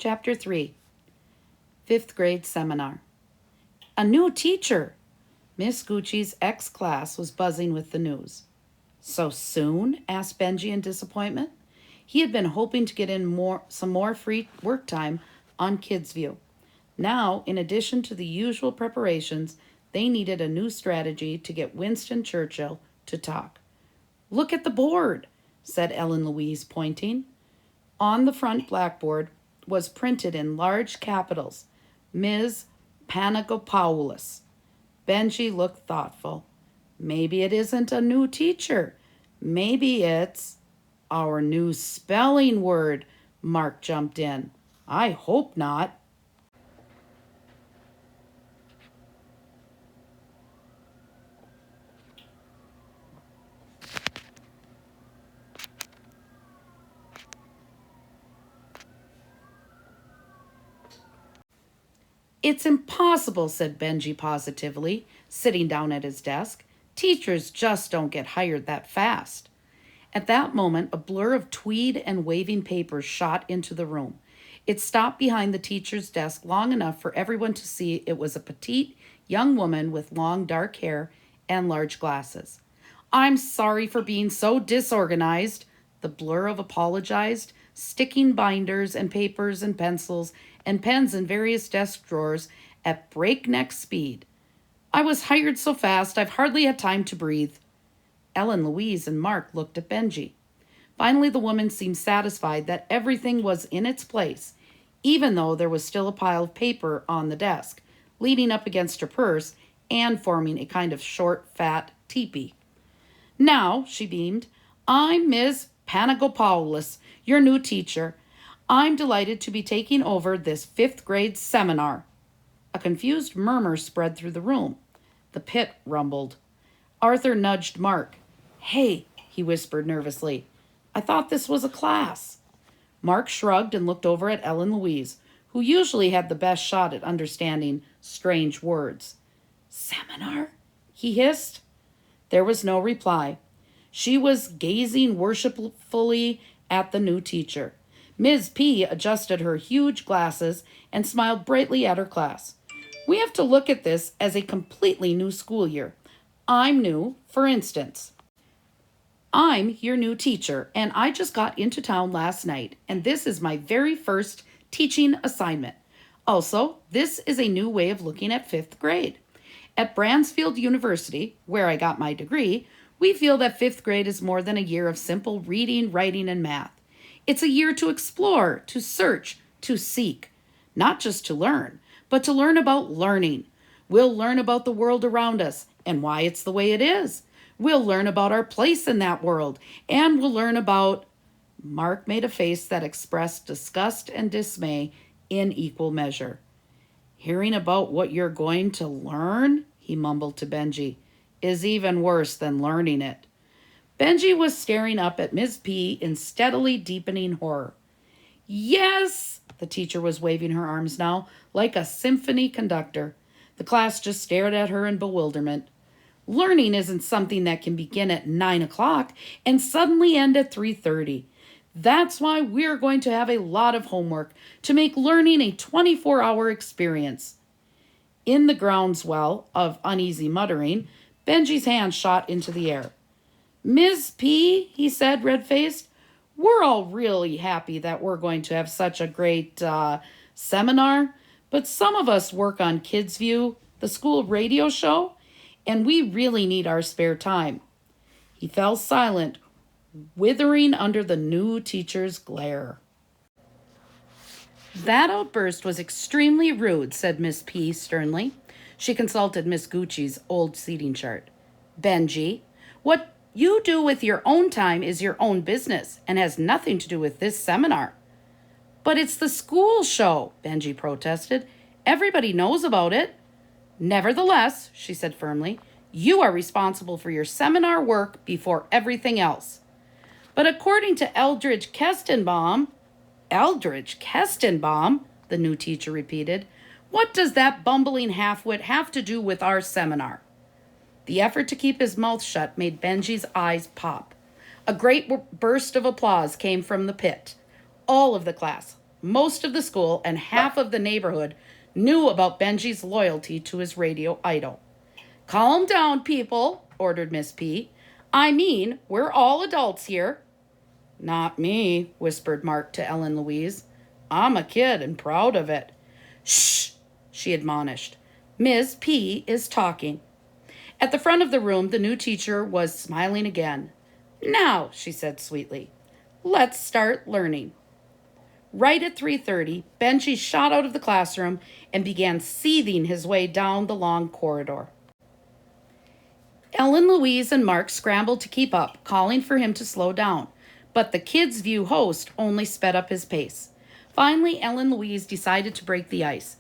Chapter 3, 5th grade seminar. A new teacher! Miss Gucci's ex-class was buzzing with the news. So soon? Asked Benji in disappointment. He had been hoping to get in some more free work time on KidsView. Now, in addition to the usual preparations, they needed a new strategy to get Winston Churchill to talk. Look at the board, said Ellen Louise, pointing. On the front blackboard was printed in large capitals, Ms. Panagopoulos. Benji looked thoughtful. Maybe it isn't a new teacher. Maybe it's our new spelling word, Mark jumped in. I hope not. It's impossible, said Benji positively, sitting down at his desk. Teachers just don't get hired that fast. At that moment, a blur of tweed and waving papers shot into the room. It stopped behind the teacher's desk long enough for everyone to see it was a petite young woman with long dark hair and large glasses. I'm sorry for being so disorganized, the blur of apologized, sticking binders and papers and pencils and pens in various desk drawers at breakneck speed. I was hired so fast I've hardly had time to breathe. Ellen Louise and Mark looked at Benji. Finally, the woman seemed satisfied that everything was in its place, even though there was still a pile of paper on the desk, leaning up against her purse and forming a kind of short, fat teepee. Now, she beamed, I'm Ms. Panagopoulos, your new teacher. I'm delighted to be taking over this 5th grade seminar. A confused murmur spread through the room. The pit rumbled. Arthur nudged Mark. Hey, he whispered nervously. I thought this was a class. Mark shrugged and looked over at Ellen Louise, who usually had the best shot at understanding strange words. Seminar? He hissed. There was no reply. She was gazing worshipfully at the new teacher. Ms. P adjusted her huge glasses and smiled brightly at her class. We have to look at this as a completely new school year. I'm new, for instance. I'm your new teacher, and I just got into town last night, and this is my very first teaching assignment. Also, this is a new way of looking at 5th grade. At Bransfield University, where I got my degree, we feel that 5th grade is more than a year of simple reading, writing, and math. It's a year to explore, to search, to seek. Not just to learn, but to learn about learning. We'll learn about the world around us and why it's the way it is. We'll learn about our place in that world, and we'll learn about... Mark made a face that expressed disgust and dismay in equal measure. Hearing about what you're going to learn, he mumbled to Benji, is even worse than learning it. Benji was staring up at Ms. P in steadily deepening horror. Yes, the teacher was waving her arms now, like a symphony conductor. The class just stared at her in bewilderment. Learning isn't something that can begin at 9 o'clock and suddenly end at 3:30. That's why we're going to have a lot of homework to make learning a 24-hour experience. In the groundswell of uneasy muttering, Benji's hand shot into the air. Ms. P, he said, red-faced, we're all really happy that we're going to have such a great seminar, but some of us work on KidsView, the school radio show, and we really need our spare time. He fell silent, withering under the new teacher's glare. That outburst was extremely rude, said Miss P sternly. She consulted Miss Gucci's old seating chart. Benji, what you do with your own time is your own business and has nothing to do with this seminar. But it's the school show, Benji protested. Everybody knows about it. Nevertheless, she said firmly, you are responsible for your seminar work before everything else. But according to Eldridge Kestenbaum, the new teacher repeated, what does that bumbling halfwit have to do with our seminar? The effort to keep his mouth shut made Benji's eyes pop. A great burst of applause came from the pit. All of the class, most of the school and half of the neighborhood knew about Benji's loyalty to his radio idol. "Calm down, people," ordered Miss P. "I mean, we're all adults here." "Not me," whispered Mark to Ellen Louise. "I'm a kid and proud of it." "Shh," she admonished. "Ms. P is talking." At the front of the room, the new teacher was smiling again. "Now," she said sweetly, "let's start learning." Right at 3:30, Benji shot out of the classroom and began seething his way down the long corridor. Ellen, Louise, and Mark scrambled to keep up, calling for him to slow down, but the Kids View host only sped up his pace. Finally, Ellen Louise decided to break the ice.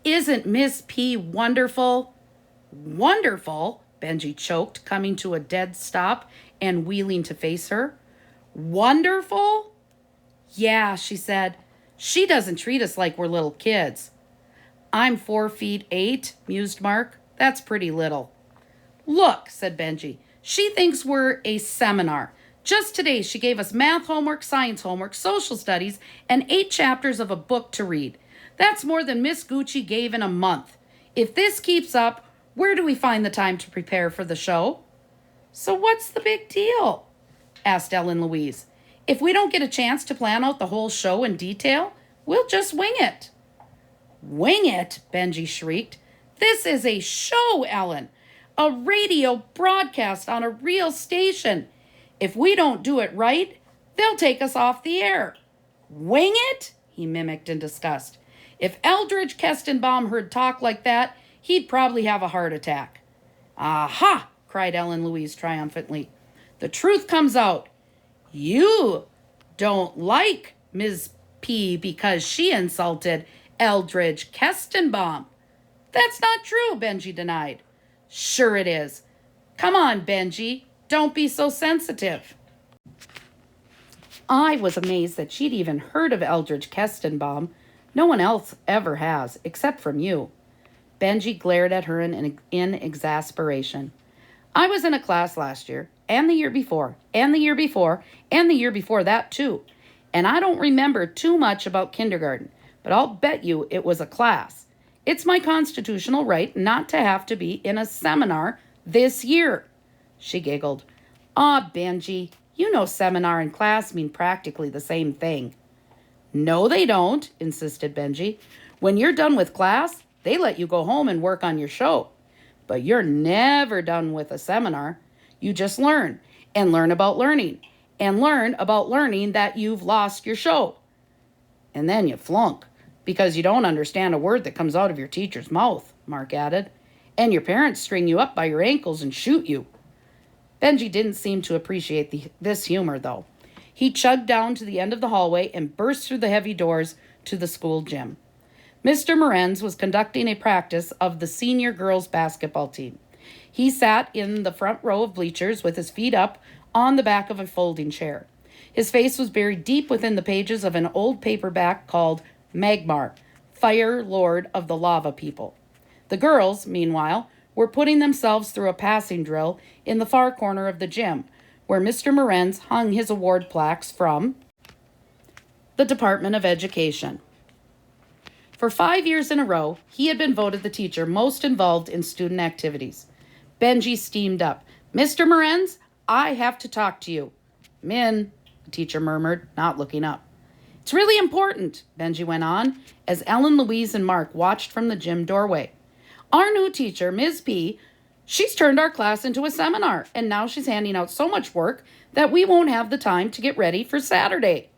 "Isn't Miss P wonderful?" "Wonderful?" Benji choked, coming to a dead stop and wheeling to face her. "Wonderful?" "Yeah," she said. "She doesn't treat us like we're little kids." "I'm 4'8", mused Mark. "That's pretty little." "Look," said Benji. "She thinks we're a seminar. Just today she gave us math homework, science homework, social studies, and 8 chapters of a book to read. That's more than Miss Gucci gave in a month. If this keeps up, where do we find the time to prepare for the show?" "So what's the big deal?" asked Ellen Louise. "If we don't get a chance to plan out the whole show in detail, we'll just wing it." "Wing it?" Benji shrieked. "This is a show, Ellen. A radio broadcast on a real station. If we don't do it right, they'll take us off the air." "Wing it?" he mimicked in disgust. "If Eldridge Kestenbaum heard talk like that, he'd probably have a heart attack." "Aha!" cried Ellen Louise triumphantly. "The truth comes out. You don't like Ms. P because she insulted Eldridge Kestenbaum." "That's not true," Benji denied. "Sure it is. Come on, Benji. Don't be so sensitive." I was amazed that she'd even heard of Eldridge Kestenbaum. No one else ever has, except from you. Benji glared at her in exasperation. "I was in a class last year, and the year before, and the year before, and the year before that too. And I don't remember too much about kindergarten, but I'll bet you it was a class. It's my constitutional right not to have to be in a seminar this year." She giggled. "Aw, Benji, you know seminar and class mean practically the same thing." "No, they don't," insisted Benji. "When you're done with class, they let you go home and work on your show. But you're never done with a seminar. You just learn, and learn about learning, and learn about learning that you've lost your show. And then you flunk, because you don't understand a word that comes out of your teacher's mouth," Mark added. "And your parents string you up by your ankles and shoot you." Benji didn't seem to appreciate this humor, though. He chugged down to the end of the hallway and burst through the heavy doors to the school gym. Mr. Morenz was conducting a practice of the senior girls basketball team. He sat in the front row of bleachers with his feet up on the back of a folding chair. His face was buried deep within the pages of an old paperback called Magmar, Fire Lord of the Lava People. The girls, meanwhile, were putting themselves through a passing drill in the far corner of the gym, where Mr. Morenz hung his award plaques from the Department of Education. For 5 years in a row, he had been voted the teacher most involved in student activities. Benji steamed up. "Mr. Morenz, I have to talk to you." "Min," the teacher murmured, not looking up. "It's really important," Benji went on, as Ellen, Louise, and Mark watched from the gym doorway. "Our new teacher, Ms. P, she's turned our class into a seminar, and now she's handing out so much work that we won't have the time to get ready for Saturday."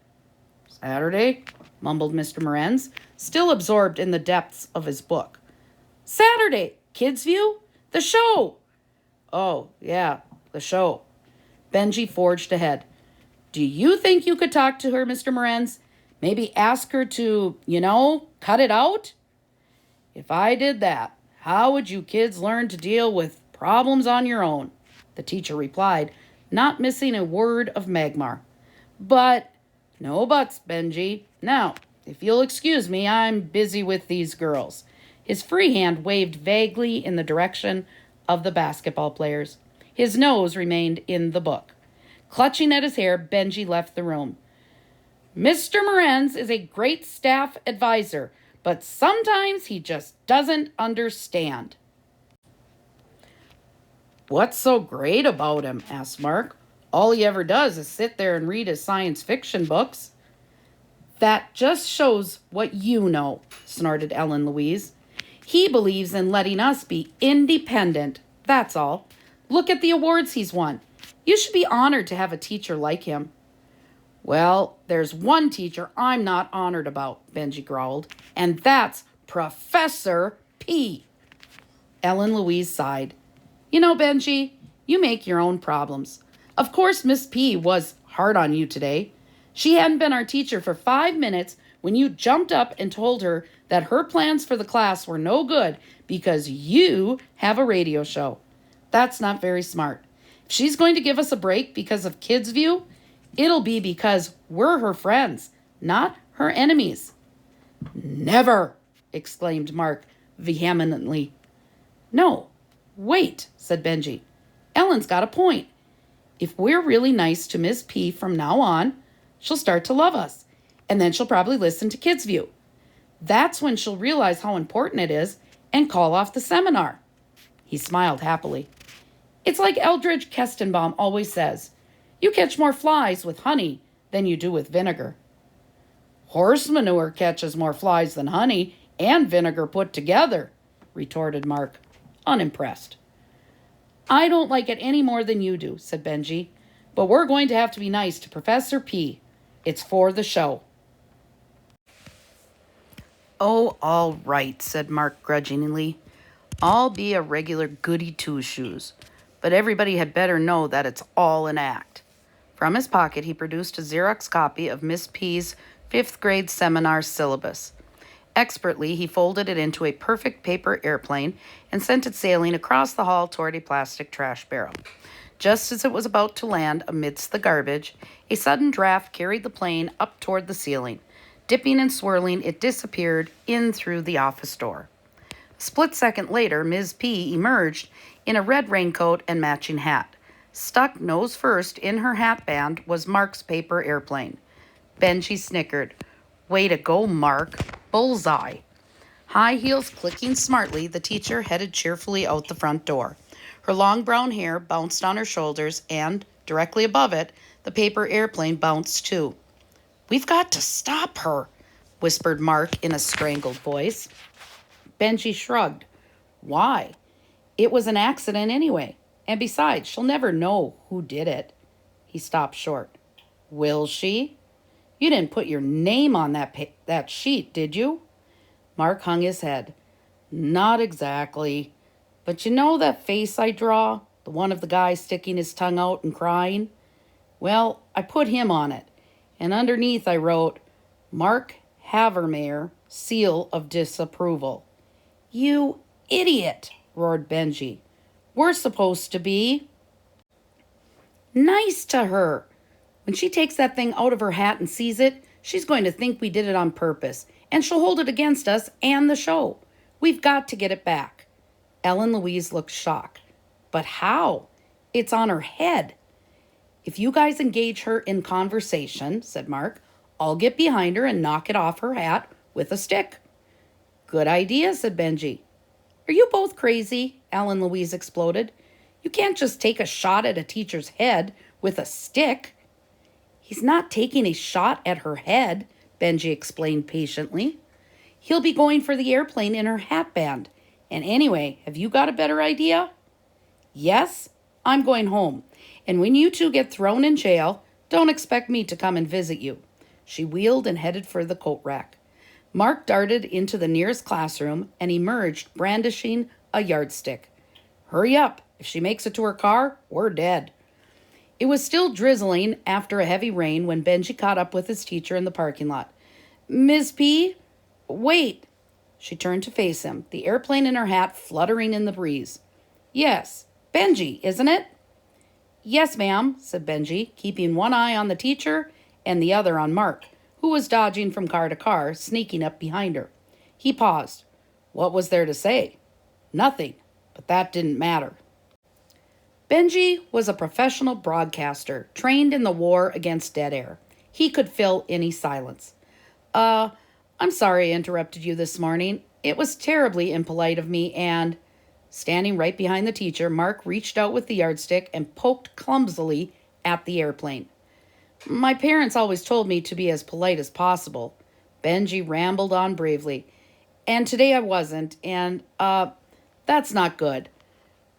"Saturday?" mumbled Mr. Morenz, still absorbed in the depths of his book. "Saturday, Kids View, the show." "Oh, yeah, the show." Benji forged ahead. "Do you think you could talk to her, Mr. Morenz? Maybe ask her to, cut it out?" "If I did that, how would you kids learn to deal with problems on your own?" the teacher replied, not missing a word of Magmar. "But—" "No buts, Benji. Now, if you'll excuse me, I'm busy with these girls." His free hand waved vaguely in the direction of the basketball players. His nose remained in the book. Clutching at his hair, Benji left the room. Mr. Morenz is a great staff advisor, but sometimes he just doesn't understand. What's so great about him? Asked Mark. All he ever does is sit there and read his science fiction books. That just shows what you know, snorted Ellen Louise. He believes in letting us be independent, that's all. Look at the awards he's won. You should be honored to have a teacher like him. Well, there's one teacher I'm not honored about, Benji growled, and that's Professor P. Ellen Louise sighed. You know, Benji, you make your own problems. Of course, Miss P was hard on you today. She hadn't been our teacher for 5 minutes when you jumped up and told her that her plans for the class were no good because you have a radio show. That's not very smart. If she's going to give us a break because of Kids View, it'll be because we're her friends, not her enemies. Never, exclaimed Mark vehemently. No, wait, said Benji. Ellen's got a point. If we're really nice to Miss P from now on, she'll start to love us, and then she'll probably listen to Kids View. That's when she'll realize how important it is and call off the seminar. He smiled happily. It's like Eldridge Kestenbaum always says, you catch more flies with honey than you do with vinegar. Horse manure catches more flies than honey and vinegar put together, retorted Mark, unimpressed. I don't like it any more than you do, said Benji, but we're going to have to be nice to Professor P. It's for the show. Oh, all right, said Mark grudgingly. I'll be a regular goody two-shoes, but everybody had better know that it's all an act. From his pocket, he produced a Xerox copy of Miss P's 5th grade seminar syllabus. Expertly, he folded it into a perfect paper airplane and sent it sailing across the hall toward a plastic trash barrel. Just as it was about to land amidst the garbage, a sudden draft carried the plane up toward the ceiling. Dipping and swirling, it disappeared in through the office door. A split second later, Ms. P emerged in a red raincoat and matching hat. Stuck nose first in her hat band was Mark's paper airplane. Benji snickered. Way to go, Mark. Bullseye. High heels clicking smartly, the teacher headed cheerfully out the front door. Her long brown hair bounced on her shoulders, and, directly above it, the paper airplane bounced too. We've got to stop her, whispered Mark in a strangled voice. Benji shrugged. Why? It was an accident anyway. And besides, she'll never know who did it. He stopped short. Will she? You didn't put your name on that sheet, did you? Mark hung his head. Not exactly. But you know that face I draw? The one of the guy sticking his tongue out and crying? Well, I put him on it. And underneath I wrote, Mark Havermeyer, seal of disapproval. You idiot, roared Benji. We're supposed to be nice to her. When she takes that thing out of her hat and sees it, she's going to think we did it on purpose, and she'll hold it against us and the show. We've got to get it back. Ellen Louise looked shocked. But how? It's on her head. If you guys engage her in conversation, said Mark, I'll get behind her and knock it off her hat with a stick. Good idea, said Benji. Are you both crazy? Ellen Louise exploded. You can't just take a shot at a teacher's head with a stick. He's not taking a shot at her head, Benji explained patiently. He'll be going for the airplane in her hat band. And anyway, have you got a better idea? Yes, I'm going home. And when you two get thrown in jail, don't expect me to come and visit you. She wheeled and headed for the coat rack. Mark darted into the nearest classroom and emerged brandishing a yardstick. Hurry up. If she makes it to her car, we're dead. It was still drizzling after a heavy rain when Benji caught up with his teacher in the parking lot. Ms. P? Wait. She turned to face him, the airplane in her hat fluttering in the breeze. Yes, Benji, isn't it? Yes, ma'am, said Benji, keeping one eye on the teacher and the other on Mark, who was dodging from car to car, sneaking up behind her. He paused. What was there to say? Nothing, but that didn't matter. Benji was a professional broadcaster trained in the war against dead air. He could fill any silence. Uh, I'm sorry I interrupted you this morning. It was terribly impolite of me and... Standing right behind the teacher, Mark reached out with the yardstick and poked clumsily at the airplane. My parents always told me to be as polite as possible. Benji rambled on bravely. And today I wasn't, and, that's not good.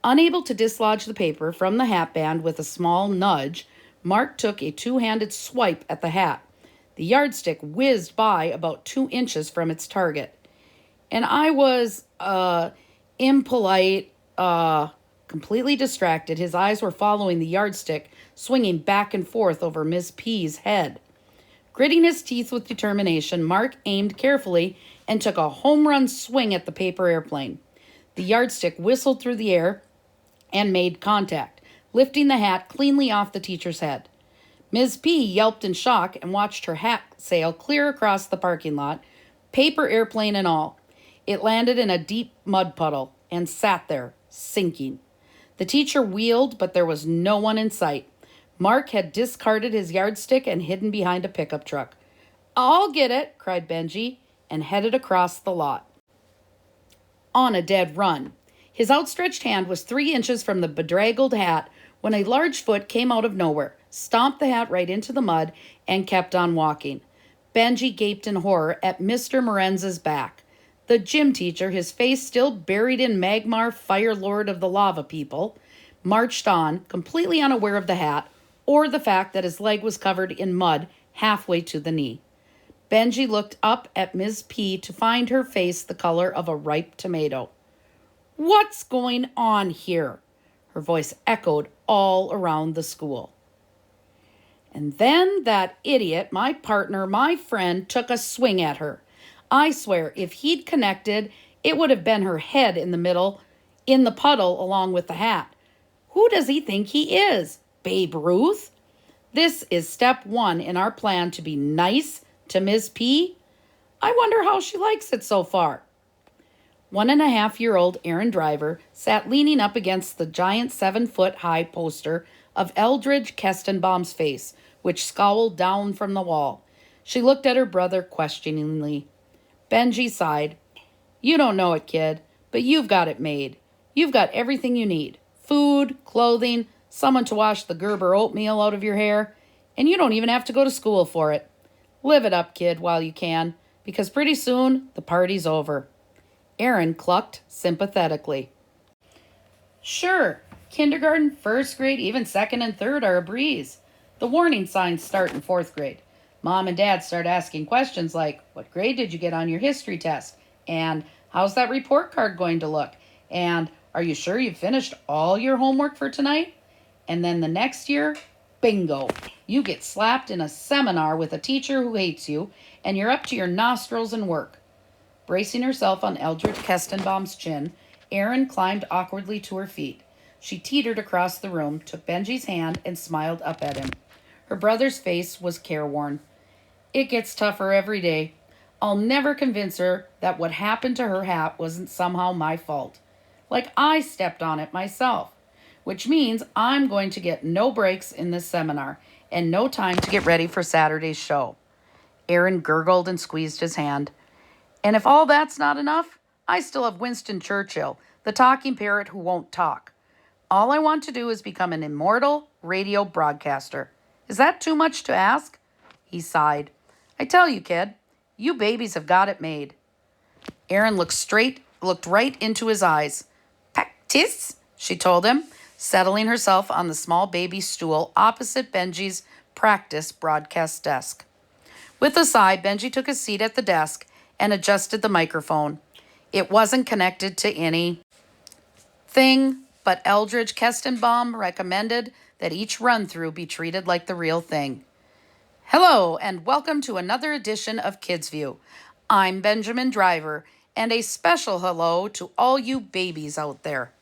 Unable to dislodge the paper from the hat band with a small nudge, Mark took a two-handed swipe at the hat. The yardstick whizzed by about 2 inches from its target. And I was, impolite, completely distracted. His eyes were following the yardstick, swinging back and forth over Miss P's head. Gritting his teeth with determination, Mark aimed carefully and took a home run swing at the paper airplane. The yardstick whistled through the air and made contact, lifting the hat cleanly off the teacher's head. Ms. P yelped in shock and watched her hat sail clear across the parking lot, paper airplane and all. It landed in a deep mud puddle and sat there, sinking. The teacher wheeled, but there was no one in sight. Mark had discarded his yardstick and hidden behind a pickup truck. I'll get it, cried Benji, and headed across the lot. On a dead run. His outstretched hand was 3 inches from the bedraggled hat when a large foot came out of nowhere, stomped the hat right into the mud, and kept on walking. Benji gaped in horror at Mr. Morenz's back. The gym teacher, his face still buried in Magmar, Fire Lord of the Lava People, marched on, completely unaware of the hat, or the fact that his leg was covered in mud halfway to the knee. Benji looked up at Ms. P to find her face the color of a ripe tomato. What's going on here? Her voice echoed all around the school. And then that idiot, my partner, my friend, took a swing at her. I swear, if he'd connected, it would have been her head in the middle, in the puddle along with the hat. Who does he think he is? Babe Ruth? This is step 1 in our plan to be nice to Ms. P. I wonder how she likes it so far. 1.5-year-old Aaron Driver sat leaning up against the giant 7-foot-high poster of Eldridge Kestenbaum's face, which scowled down from the wall. She looked at her brother questioningly. Benji sighed. You don't know it, kid, but you've got it made. You've got everything you need. Food, clothing, someone to wash the Gerber oatmeal out of your hair, and you don't even have to go to school for it. Live it up, kid, while you can, because pretty soon the party's over. Aaron clucked sympathetically. Sure, kindergarten, first grade, even second and third are a breeze. The warning signs start in 4th grade. Mom and Dad start asking questions like, what grade did you get on your history test? And how's that report card going to look? And are you sure you've finished all your homework for tonight? And then the next year, bingo, you get slapped in a seminar with a teacher who hates you, and you're up to your nostrils in work. Bracing herself on Eldridge Kestenbaum's chin, Erin climbed awkwardly to her feet. She teetered across the room, took Benji's hand, and smiled up at him. Her brother's face was careworn. It gets tougher every day. I'll never convince her that what happened to her hat wasn't somehow my fault. Like I stepped on it myself. Which means I'm going to get no breaks in this seminar and no time to get ready for Saturday's show. Aaron gurgled and squeezed his hand. And if all that's not enough, I still have Winston Churchill, the talking parrot who won't talk. All I want to do is become an immortal radio broadcaster. Is that too much to ask? He sighed. I tell you, kid, you babies have got it made. Aaron looked right into his eyes. Practice, she told him, settling herself on the small baby stool opposite Benji's practice broadcast desk. With a sigh, Benji took a seat at the desk and adjusted the microphone. It wasn't connected to any thing, but Eldridge Kestenbaum recommended that each run-through be treated like the real thing. Hello, and welcome to another edition of Kids View. I'm Benjamin Driver, and a special hello to all you babies out there.